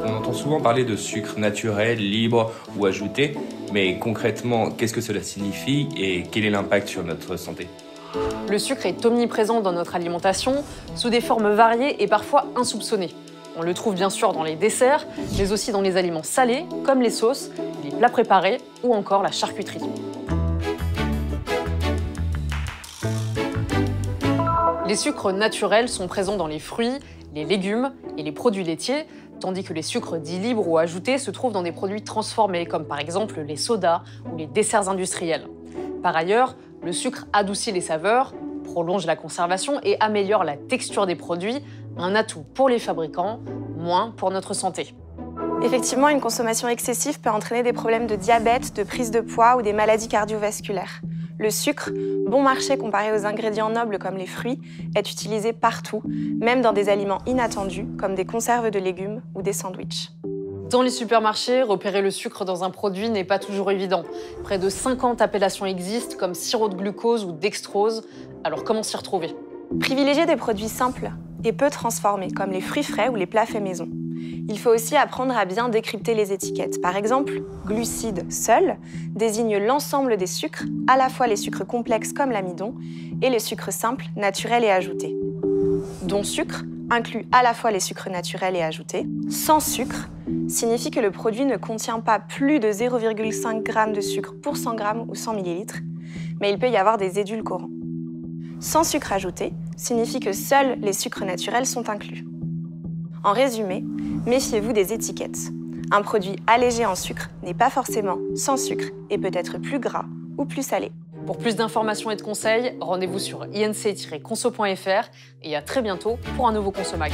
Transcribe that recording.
On entend souvent parler de sucre naturel, libre ou ajouté, mais concrètement, qu'est-ce que cela signifie et quel est l'impact sur notre santé? Le sucre est omniprésent dans notre alimentation, sous des formes variées et parfois insoupçonnées. On le trouve bien sûr dans les desserts, mais aussi dans les aliments salés, comme les sauces, les plats préparés ou encore la charcuterie. Les sucres naturels sont présents dans les fruits, les légumes et les produits laitiers, tandis que les sucres dits libres ou ajoutés se trouvent dans des produits transformés, comme par exemple les sodas ou les desserts industriels. Par ailleurs, le sucre adoucit les saveurs, prolonge la conservation et améliore la texture des produits, un atout pour les fabricants, moins pour notre santé. Effectivement, une consommation excessive peut entraîner des problèmes de diabète, de prise de poids ou des maladies cardiovasculaires. Le sucre, bon marché comparé aux ingrédients nobles comme les fruits, est utilisé partout, même dans des aliments inattendus comme des conserves de légumes ou des sandwichs. Dans les supermarchés, repérer le sucre dans un produit n'est pas toujours évident. Près de 50 appellations existent comme sirop de glucose ou dextrose, alors comment s'y retrouver? Privilégiez des produits simples et peu transformés comme les fruits frais ou les plats faits maison. Il faut aussi apprendre à bien décrypter les étiquettes. Par exemple, glucides seuls désignent l'ensemble des sucres, à la fois les sucres complexes comme l'amidon et les sucres simples, naturels et ajoutés. Dont sucre inclut à la fois les sucres naturels et ajoutés. Sans sucre signifie que le produit ne contient pas plus de 0,5 g de sucre pour 100 g ou 100 ml, mais il peut y avoir des édulcorants. Sans sucre ajouté signifie que seuls les sucres naturels sont inclus. En résumé, méfiez-vous des étiquettes. Un produit allégé en sucre n'est pas forcément sans sucre et peut être plus gras ou plus salé. Pour plus d'informations et de conseils, rendez-vous sur inc-conso.fr et à très bientôt pour un nouveau Consomag.